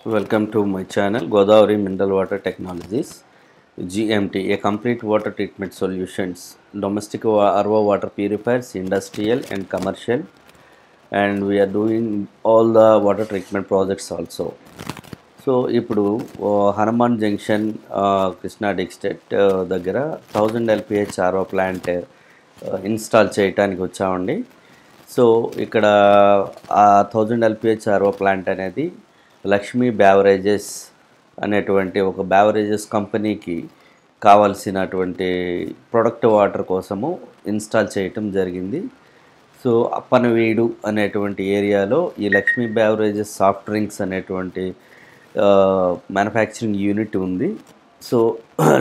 Welcome to my channel Godavari Mineral Water Technologies GMT, a complete water treatment solutions, domestic RO water purifiers, industrial and commercial, and we are doing all the water treatment projects also. So ఇప్పుడు Hanuman junction Krishna district దగ్గర 1000 LPH RO plant install చేయడానికి వచ్చామండి. So ఇక్కడ ఆ 1000 LPH RO plant అనేది Lakshmi beverages అనేటువంటి ఒక beverages కంపెనీకి కావాల్సినటువంటి ప్రొడక్ట్ వాటర్ కోసము ఇన్స్టాల్ చేయటం జరిగింది. సో అప్పనవీడు అనేటువంటి ఏరియాలో ఈ లక్ష్మీ బ్యావరేజెస్ సాఫ్ట్ డ్రింక్స్ అనేటువంటి మ్యానుఫ్యాక్చరింగ్ యూనిట్ ఉంది. సో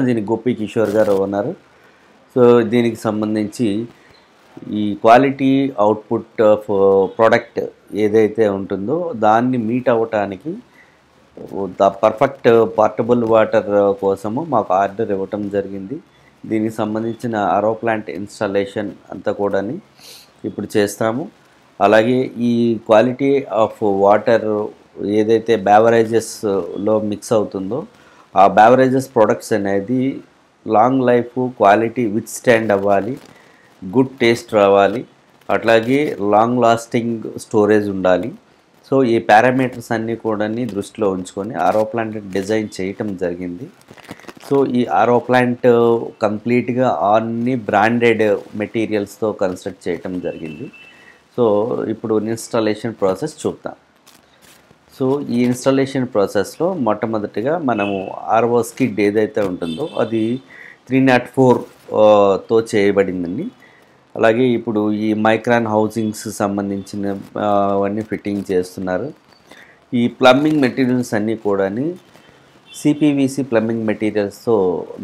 దీనికి గోపి కిషోర్ గారు ఉన్నారు. సో దీనికి సంబంధించి ఈ క్వాలిటీ అవుట్పుట్ ఆఫ్ ప్రోడక్ట్ ఏదైతే ఉంటుందో దాన్ని మీట్ అవ్వటానికి ద పర్ఫెక్ట్ పోర్టబుల్ వాటర్ కోసము మాకు ఆర్డర్ ఇవ్వటం జరిగింది. దీనికి సంబంధించిన ఆరో ప్లాంట్ ఇన్స్టాలేషన్ అంతా కూడా ఇప్పుడు చేస్తాము. అలాగే ఈ క్వాలిటీ ఆఫ్ వాటర్ ఏదైతే బ్యావరేజెస్లో మిక్స్ అవుతుందో ఆ బ్యావరేజెస్ ప్రొడక్ట్స్ అనేది long life quality with stand అవ్వాలి, గుడ్ టేస్ట్ రావాలి, అట్లాగే లాంగ్ లాస్టింగ్ స్టోరేజ్ ఉండాలి. సో ఈ పారామీటర్స్ అన్నీ కూడా దృష్టిలో ఉంచుకొని ఆరో ప్లాంట్ డిజైన్ చేయటం జరిగింది. సో ఈ ఆరో ప్లాంట్ కంప్లీట్గా అన్ని బ్రాండెడ్ మెటీరియల్స్తో కన్స్ట్రక్ట్ చేయటం జరిగింది. సో ఇప్పుడు ఇన్స్టాలేషన్ ప్రాసెస్ చూద్దాం. సో ఈ ఇన్స్టాలేషన్ ప్రాసెస్లో మొట్టమొదటిగా మనము ఆర్ఓ స్కిడ్ ఏదైతే ఉంటుందో అది 304తో చేయబడిందండి. అలాగే ఇప్పుడు ఈ మైక్రాన్ హౌసింగ్స్ సంబంధించిన అవన్నీ ఫిట్టింగ్ చేస్తున్నారు. ఈ ప్లంబింగ్ మెటీరియల్స్ అన్నీ కూడా సిపివిసి ప్లంబింగ్ మెటీరియల్స్తో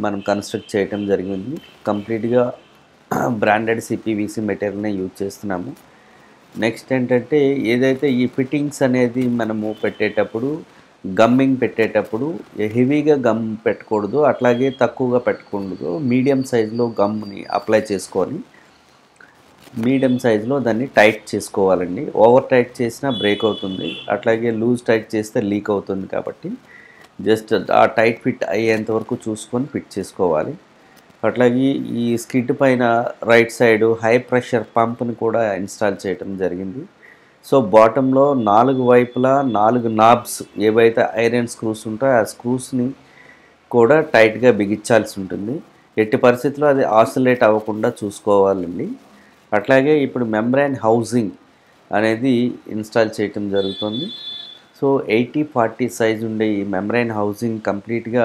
మనం కన్స్ట్రక్ట్ చేయటం జరిగింది. కంప్లీట్గా బ్రాండెడ్ సిపివిసి మెటీరియల్నే యూజ్ చేస్తున్నాము. నెక్స్ట్ ఏంటంటే ఏదైతే ఈ ఫిట్టింగ్స్ అనేది మనము పెట్టేటప్పుడు గమ్మింగ్ పెట్టేటప్పుడు హెవీగా గమ్ పెట్టకూడదు, అట్లాగే తక్కువగా పెట్టకూడదు. మీడియం సైజులో గమ్ని అప్లై చేసుకొని మీడియం సైజులో దాన్ని టైట్ చేసుకోవాలండి. ఓవర్ టైట్ చేసినా బ్రేక్ అవుతుంది, అట్లాగే లూజ్ టైట్ చేస్తే లీక్ అవుతుంది. కాబట్టి జస్ట్ ఆ టైట్ ఫిట్ అయ్యేంత వరకు చూసుకొని ఫిట్ చేసుకోవాలి. అట్లాగే ఈ స్కిడ్ పైన రైట్ సైడ్ హై ప్రెషర్ పంప్ని కూడా ఇన్స్టాల్ చేయటం జరిగింది. సో బాటంలో 4 వైపులా 4 నాబ్స్ ఏవైతే ఐరన్ స్క్రూస్ ఉంటాయో ఆ స్క్రూస్ని కూడా టైట్గా బిగించాల్సి ఉంటుంది. ఎట్టి పరిస్థితుల్లో అది ఆసిలేట్ అవ్వకుండా చూసుకోవాలండి. అట్లాగే ఇప్పుడు మెంబ్రైన్ హౌసింగ్ అనేది ఇన్స్టాల్ చేయటం జరుగుతుంది. సో 80-40 సైజ్ ఉండే ఈ మెంబ్రైన్ హౌసింగ్ కంప్లీట్గా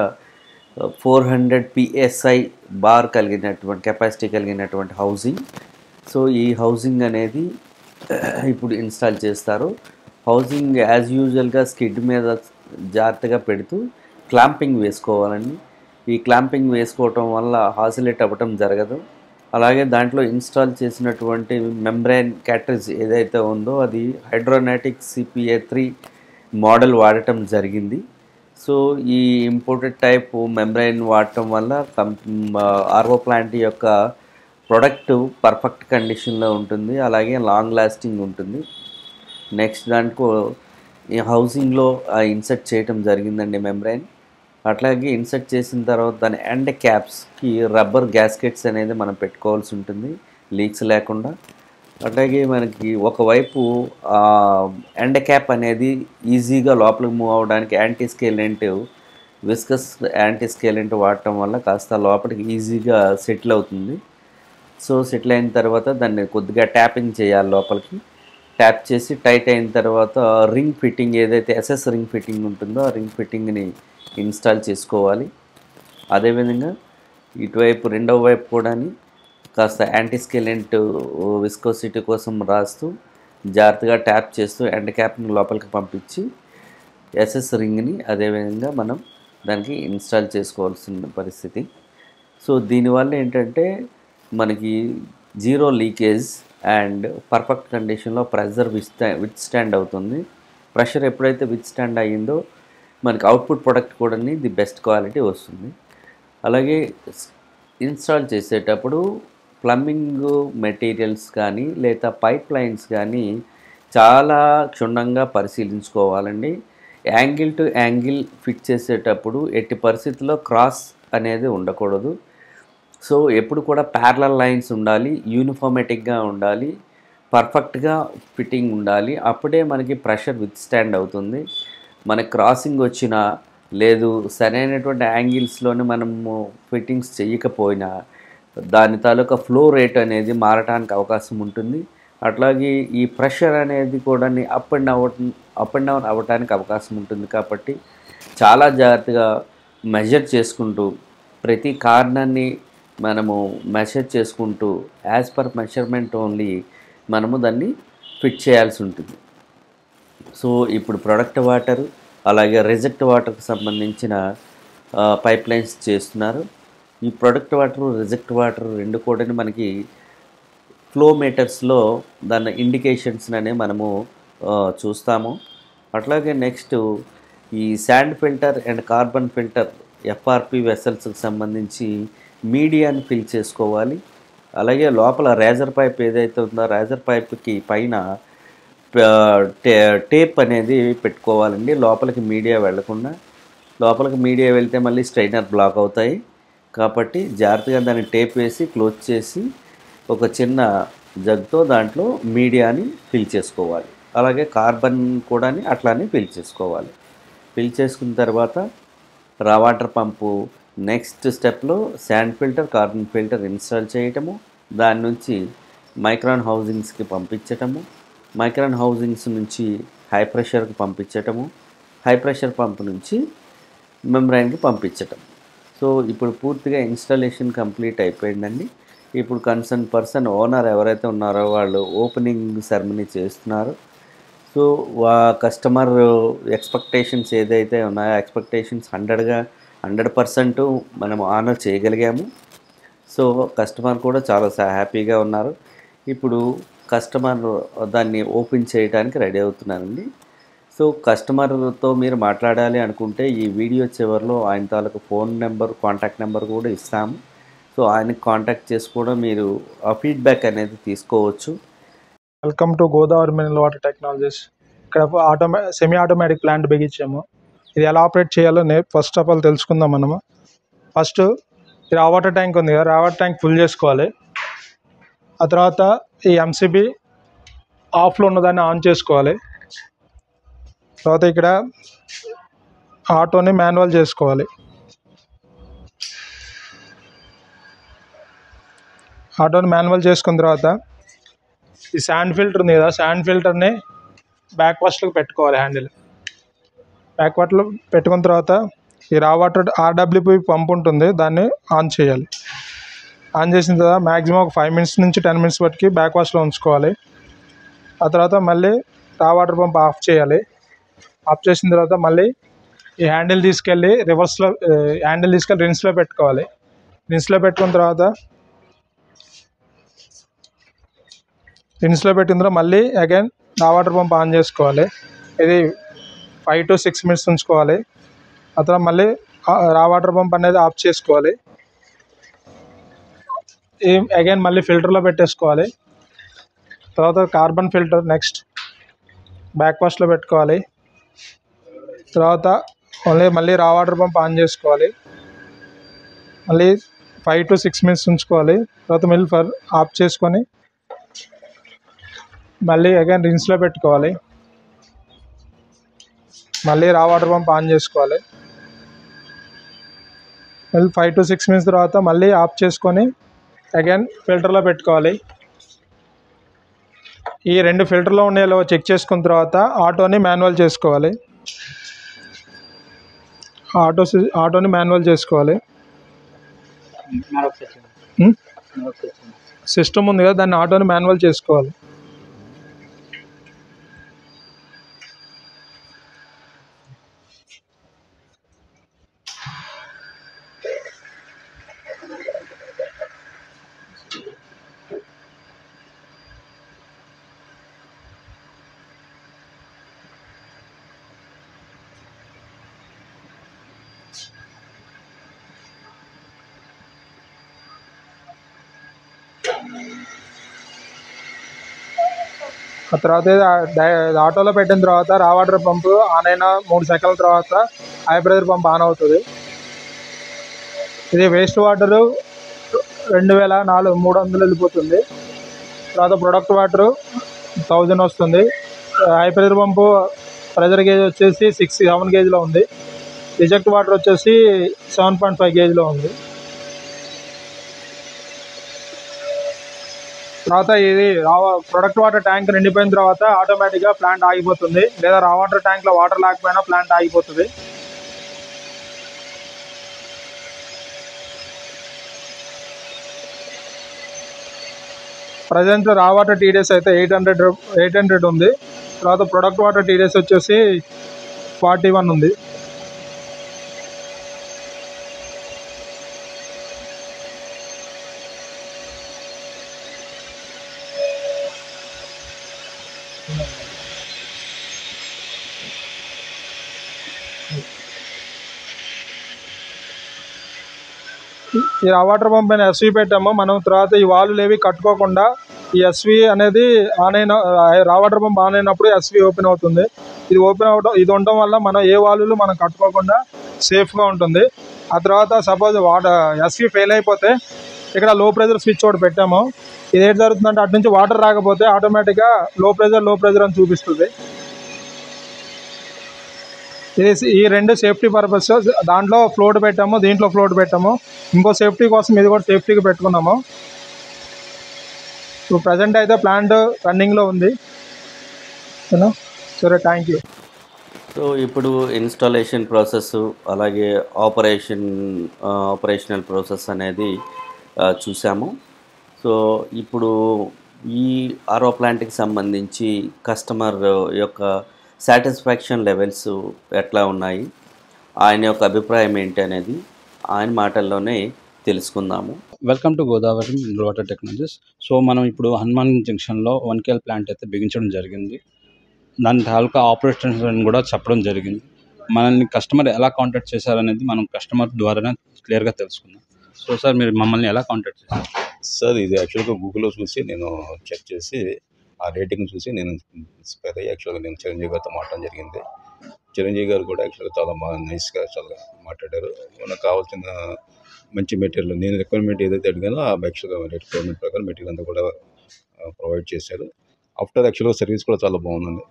400 PSI బార్ కలిగినటువంటి కెపాసిటీ కలిగినటువంటి హౌసింగ్. సో ఈ హౌసింగ్ అనేది ఇప్పుడు ఇన్స్టాల్ చేస్తారు. హౌసింగ్ యాజ్ యూజువల్గా స్కిడ్ మీద జాగ్రత్తగా పెడుతూ క్లాంపింగ్ వేసుకోవాలండి. ఈ క్లాంపింగ్ వేసుకోవటం వల్ల ఆసిలేట్ అవ్వటం జరగదు. అలాగే దాంట్లో ఇన్స్టాల్ చేసినటువంటి మెంబ్రైన్ క్యాట్రిజ్ ఏదైతే ఉందో అది హైడ్రోనాటిక్ CPA3 మోడల్ వాడటం జరిగింది. సో ఈ ఇంపోర్టెడ్ టైప్ మెంబ్రైన్ వాడటం వల్ల ఆర్ఓ ప్లాంట్ యొక్క ప్రొడక్ట్ పర్ఫెక్ట్ కండిషన్లో ఉంటుంది, అలాగే లాంగ్ లాస్టింగ్ ఉంటుంది. నెక్స్ట్ దాంట్లో ఈ హౌసింగ్లో ఇన్సర్ట్ చేయటం జరిగిందండి మెంబ్రైన్. అట్లాగే ఇన్సర్ట్ చేసిన తర్వాత దాని ఎండ్ క్యాప్స్కి రబ్బర్ గ్యాస్కెట్స్ అనేది మనం పెట్టుకోవాల్సి ఉంటుంది లీక్స్ లేకుండా. అట్లాగే మనకి ఒకవైపు ఎండ్ క్యాప్ అనేది ఈజీగా లోపలికి మూవ్ అవ్వడానికి యాంటీ స్కేలెంట్ విస్కస్ యాంటీ స్కేలెంట్ వాడటం వల్ల కాస్త లోపలికి ఈజీగా సెటిల్ అవుతుంది. సో సెటిల్ అయిన తర్వాత దాన్ని కొద్దిగా ట్యాపింగ్ చేయాలి. లోపలికి ట్యాప్ చేసి టైట్ అయిన తర్వాత రింగ్ ఫిట్టింగ్ ఏదైతే SS రింగ్ ఫిట్టింగ్ ఉంటుందో ఆ రింగ్ ఫిట్టింగ్ని ఇన్స్టాల్ చేసుకోవాలి. అదేవిధంగా ఇటువైపు రెండవ వైపు కూడా కాస్త యాంటీ స్కేలెంట్ విస్కోసిటీ కోసం రాస్తూ జాగ్రత్తగా ట్యాప్ చేస్తూ ఎండ్ క్యాప్ని లోపలికి పంపించి SS రింగ్ని అదేవిధంగా మనం దానికి ఇన్స్టాల్ చేసుకోవాల్సిన పరిస్థితి. సో దీనివల్ల ఏంటంటే మనకి జీరో లీకేజ్ అండ్ పర్ఫెక్ట్ కండిషన్లో ప్రెషర్ విత్ స్టాండ్ అవుతుంది. ప్రెషర్ ఎప్పుడైతే విత్ స్టాండ్ అయ్యిందో మనకి అవుట్పుట్ ప్రొడక్ట్ కూడా ది బెస్ట్ క్వాలిటీ వస్తుంది. అలాగే ఇన్స్టాల్ చేసేటప్పుడు ప్లంబింగ్ మెటీరియల్స్ కానీ లేదా పైప్ లైన్స్ కానీ చాలా క్షుణ్ణంగా పరిశీలించుకోవాలండి. యాంగిల్ టు యాంగిల్ ఫిట్ చేసేటప్పుడు ఎట్టి పరిస్థితుల్లో క్రాస్ అనేది ఉండకూడదు. సో ఎప్పుడు కూడా ప్యారలల్ లైన్స్ ఉండాలి, యూనిఫార్మేటిక్గా ఉండాలి, పర్ఫెక్ట్గా ఫిట్టింగ్ ఉండాలి. అప్పుడే మనకి ప్రెషర్ విత్‌స్టాండ్ అవుతుంది. మనకి క్రాసింగ్ వచ్చినా లేదు సరైనటువంటి యాంగిల్స్‌లోనే మనము ఫిట్టింగ్స్ చేయకపోయినా దాని తాలూకా ఫ్లో రేట్ అనేది మారటానికి అవకాశం ఉంటుంది. అట్లాగే ఈ ప్రెషర్ అనేది కూడా అప్ అండ్ డౌన్ అవ్వటానికి అవకాశం ఉంటుంది. కాబట్టి చాలా జాగ్రత్తగా మెజర్ చేసుకుంటూ ప్రతి కారణాన్ని మనము మెషర్ చేసుకుంటూ యాజ్ పర్ మెషర్మెంట్ ఓన్లీ మనము దాన్ని ఫిట్ చేయాల్సి ఉంటుంది. సో ఇప్పుడు ప్రొడక్ట్ వాటర్ అలాగే రిజెక్ట్ వాటర్కి సంబంధించిన పైప్ లైన్స్ చేస్తున్నారు. ఈ ప్రొడక్ట్ వాటర్ రిజెక్ట్ వాటర్ రెండు కూడా మనకి ఫ్లో మీటర్స్లో దాని ఇండికేషన్స్ అనేవి మనము చూస్తాము. అట్లాగే నెక్స్ట్ ఈ sand filter and carbon filter FRP వెసల్స్కి సంబంధించి మీడియాని ఫిల్ చేసుకోవాలి. అలాగే లోపల రేజర్ పైప్ ఏదైతే ఉందో రేజర్ పైప్కి పైన టేప్ అనేది పెట్టుకోవాలండి, లోపలికి మీడియా వెళ్లకుండా. లోపలికి మీడియా వెళ్తే మళ్ళీ స్ట్రైనర్ బ్లాక్ అవుతాయి. కాబట్టి జాగ్రత్తగా దాన్ని టేప్ వేసి క్లోజ్ చేసి ఒక చిన్న జగ్తో దాంట్లో మీడియాని ఫిల్ చేసుకోవాలి. అలాగే కార్బన్ కూడా అట్లానే ఫిల్ చేసుకోవాలి. ఫిల్ చేసుకున్న తర్వాత రా వాటర్ పంపు నెక్స్ట్ స్టెప్లో sand filter carbon filter install చేయటము, దాని నుంచి మైక్రాన్ హౌజింగ్స్కి పంపించటము, మైక్రాన్ హౌజింగ్స్ నుంచి హై ప్రెషర్కి పంపించటము, హై ప్రెషర్ పంప్ నుంచి మెంబ్రైన్కి పంపించటం. సో ఇప్పుడు పూర్తిగా ఇన్స్టాలేషన్ కంప్లీట్ అయిపోయిందండి. ఇప్పుడు కన్సర్న్ పర్సన్ ఓనర్ ఎవరైతే ఉన్నారో వాళ్ళు ఓపెనింగ్ సెరమనీ చేస్తున్నారు. సో కస్టమర్ ఎక్స్పెక్టేషన్స్ ఏదైతే ఉన్నాయో ఎక్స్పెక్టేషన్స్ 100% మనం ఆనర్ చేయగలిగాము. సో కస్టమర్ కూడా చాలా హ్యాపీగా ఉన్నారు. ఇప్పుడు కస్టమర్ దాన్ని ఓపెన్ చేయడానికి రెడీ అవుతున్నారండి. సో కస్టమర్తో మీరు మాట్లాడాలి అనుకుంటే ఈ వీడియో చివరిలో ఆయన తాలూకు ఫోన్ నెంబర్ కాంటాక్ట్ నెంబర్ కూడా ఇస్తాము. సో ఆయనకి కాంటాక్ట్ చేసి కూడా మీరు ఆ ఫీడ్బ్యాక్ అనేది తీసుకోవచ్చు. Welcome to Godavari mineral water technologies. ఇక్కడ సెమీ ఆటోమేటిక్ ప్లాంట్ బిగించాము. ఇది ఎలా ఆపరేట్ చేయాలో ఫస్ట్ ఆఫ్ ఆల్ తెలుసుకుందాం మనము. ఫస్ట్ ఈ రా వాటర్ ట్యాంక్ ఉంది కదా, రా వాటర్ ట్యాంక్ ఫుల్ చేసుకోవాలి. ఆ తర్వాత ఈ ఎంసీబీ ఆఫ్లో ఉన్నదాన్ని ఆన్ చేసుకోవాలి. తర్వాత ఇక్కడ ఆటోని మాన్యువల్ చేసుకోవాలి. ఆటోని మాన్యువల్ చేసుకున్న తర్వాత ఈ శాండ్ ఫిల్టర్ ఉంది కదా, శాండ్ ఫిల్టర్ని బ్యాక్ వాష్లోకి పెట్టుకోవాలి. హ్యాండిల్ బ్యాక్ వాటర్లో పెట్టుకున్న తర్వాత ఈ రా వాటర్ ఆర్డబ్ల్యూపీ పంప్ ఉంటుంది, దాన్ని ఆన్ చేయాలి. ఆన్ చేసిన తర్వాత మ్యాక్సిమం ఒక 5 minutes నుంచి 10 minutes వరకు బ్యాక్ వాష్లో ఉంచుకోవాలి. ఆ తర్వాత మళ్ళీ రా వాటర్ పంప్ ఆఫ్ చేయాలి. ఆఫ్ చేసిన తర్వాత మళ్ళీ ఈ హ్యాండిల్ తీసుకెళ్ళి రిన్స్లో పెట్టుకోవాలి. రిన్స్లో పెట్టుకున్న తర్వాత పెట్టిన తర్వాత మళ్ళీ అగైన్ రా వాటర్ పంప్ ఆన్ చేసుకోవాలి. ఇది 5 to 6 minutes ఉంచుకోవాలి. ఆ తర్వాత మళ్ళీ రా వాటర్ పంప్ అనేది ఆఫ్ చేసుకోవాలి. అగైన్ మళ్ళీ ఫిల్టర్లో పెట్టేసుకోవాలి. తర్వాత కార్బన్ ఫిల్టర్ నెక్స్ట్ బ్యాక్ వాష్లో పెట్టుకోవాలి. తర్వాత మళ్ళీ రా వాటర్ పంప్ ఆన్ చేసుకోవాలి. మళ్ళీ 5 to 6 minutes ఉంచుకోవాలి. తర్వాత మళ్ళీ ఆఫ్ చేసుకొని మళ్ళీ అగైన్ రిన్స్లో పెట్టుకోవాలి. మళ్ళీ రా వాటర్ పంప్ ఆన్ చేసుకోవాలి. మళ్ళీ 5 to 6 minutes తర్వాత మళ్ళీ ఆఫ్ చేసుకొని అగైన్ ఫిల్టర్లో పెట్టుకోవాలి. ఈ 2 ఫిల్టర్లో ఉండేలో చెక్ చేసుకున్న తర్వాత ఆటోని మాన్యువల్ చేసుకోవాలి. ఆటోని మాన్యువల్ చేసుకోవాలి. సిస్టమ్ ఉంది కదా, దాన్ని ఆటోని మాన్యువల్ చేసుకోవాలి. ఆ తర్వాత ఆటోలో పెట్టిన తర్వాత రా వాటర్ పంపు ఆన్ అయిన 3 సెకండ్ల తర్వాత హై ప్రెషర్ పంప్ ఆన్ అవుతుంది. ఇది వేస్ట్ వాటరు 2400 వెళ్ళిపోతుంది. తర్వాత ప్రొడక్ట్ వాటరు 1000 వస్తుంది. హై ప్రెషర్ పంపు ప్రెషర్ గేజ్ వచ్చేసి 7 గేజ్లో ఉంది. రిజెక్ట్ వాటర్ వచ్చేసి 7.5 గేజ్లో ఉంది. తర్వాత ఇది ప్రొడక్ట్ వాటర్ ట్యాంక్ నిండిపోయిన తర్వాత ఆటోమేటిక్గా ప్లాంట్ ఆగిపోతుంది, లేదా రా వాటర్ ట్యాంక్లో వాటర్ లేకపోయినా ప్లాంట్ ఆగిపోతుంది. ప్రజెంట్ రా వాటర్ టీడీఎస్ అయితే 800 ఉంది. తర్వాత ప్రొడక్ట్ వాటర్ టీడీఎస్ వచ్చేసి 41 ఉంది. ఈ రా వాటర్ పంప్ పైన ఎస్వి పెట్టాము మనం. తర్వాత ఈ వాల్వులు ఏవి కట్టుకోకుండా ఈ ఎస్వి అనేది ఆన్ అయిన రా వాటర్ పంప్ ఆన్ అయినప్పుడు ఎస్వి ఓపెన్ అవుతుంది. ఇది ఉండడం వల్ల మనం ఏ వాల్వులు మనం కట్టుకోకుండా సేఫ్గా ఉంటుంది. ఆ తర్వాత సపోజ్ ఎస్వి ఫెయిల్ అయిపోతే ఇక్కడ లో ప్రెజర్ స్విచ్ ఒకటి పెట్టాము. ఇది ఏంటి జరుగుతుందంటే అటు నుంచి వాటర్ రాకపోతే ఆటోమేటిక్గా లో ప్రెజర్ అని చూపిస్తుంది. ఈ 2 సేఫ్టీ పర్పస్. దాంట్లో ఫ్లోట్ పెట్టాము, దీంట్లో ఫ్లోట్ పెట్టాము. ఇంకో సేఫ్టీ కోసం ఇది కూడా సేఫ్టీగా పెట్టుకున్నాము. ఇప్పుడు ప్రజెంట్ అయితే ప్లాంట్ రన్నింగ్లో ఉంది. సరే, థ్యాంక్ యూ. సో ఇప్పుడు ఇన్స్టాలేషన్ ప్రాసెస్ అలాగే ఆపరేషనల్ ప్రాసెస్ అనేది చూసాము. సో ఇప్పుడు ఈ ఆర్ఓ ప్లాంట్కి సంబంధించి కస్టమర్ యొక్క సాటిస్ఫాక్షన్ లెవెల్స్ ఎట్లా ఉన్నాయి, ఆయన యొక్క అభిప్రాయం ఏంటి అనేది ఆయన మాటల్లోనే తెలుసుకుందాము. Welcome to Godavari mineral water technologies. So మనం ఇప్పుడు హనుమాన్ జంక్షన్లో 1 KL ప్లాంట్ అయితే బిగించడం జరిగింది. దాని తాలూకా ఆపరేషన్స్ కూడా చెప్పడం జరిగింది. మనల్ని కస్టమర్ ఎలా కాంటాక్ట్ చేశారనేది మనం కస్టమర్ ద్వారానే క్లియర్గా తెలుసుకుందాం. సో సార్, మీరు మమ్మల్ని ఎలా కాంటాక్ట్ చేశారు? సార్, ఇది యాక్చువల్గా గూగుల్లో చూసి నేను చెక్ చేసి ఆ రేటింగ్ చూసి నేను ఇన్స్పైర్ అయ్యి యాక్చువల్గా నేను చిరంజీవి గారితో మాట్లాడడం జరిగింది. చిరంజీవి గారు కూడా యాక్చువల్గా చాలా బాగా నైస్గా చాలా మాట్లాడారు. నాకు కావాల్సిన మంచి మెటీరియల్ నేను రిక్వైర్మెంట్ ఏదైతే అడిగానో ఆ యాక్చువల్గా రిక్వైర్మెంట్ ప్రకారం మెటీరియల్ అంతా కూడా ప్రొవైడ్ చేశారు. ఆఫ్టర్ యాక్చువల్గా సర్వీస్ కూడా చాలా బాగుందండి.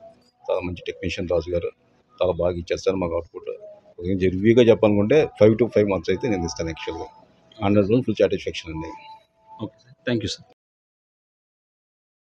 చాలా మంచి టెక్నీషియన్ రాజు గారు చాలా బాగా ఇచ్చేస్తారు మాకు అవుట్పుట్. రివ్యూగా చెప్పాలనుకుంటే 5 to 5 months అయితే నేను ఇస్తాను. యాక్చువల్గా 100% ఫుల్ సాటిస్ఫాక్షన్ అండి. Okay sir, thank you sir.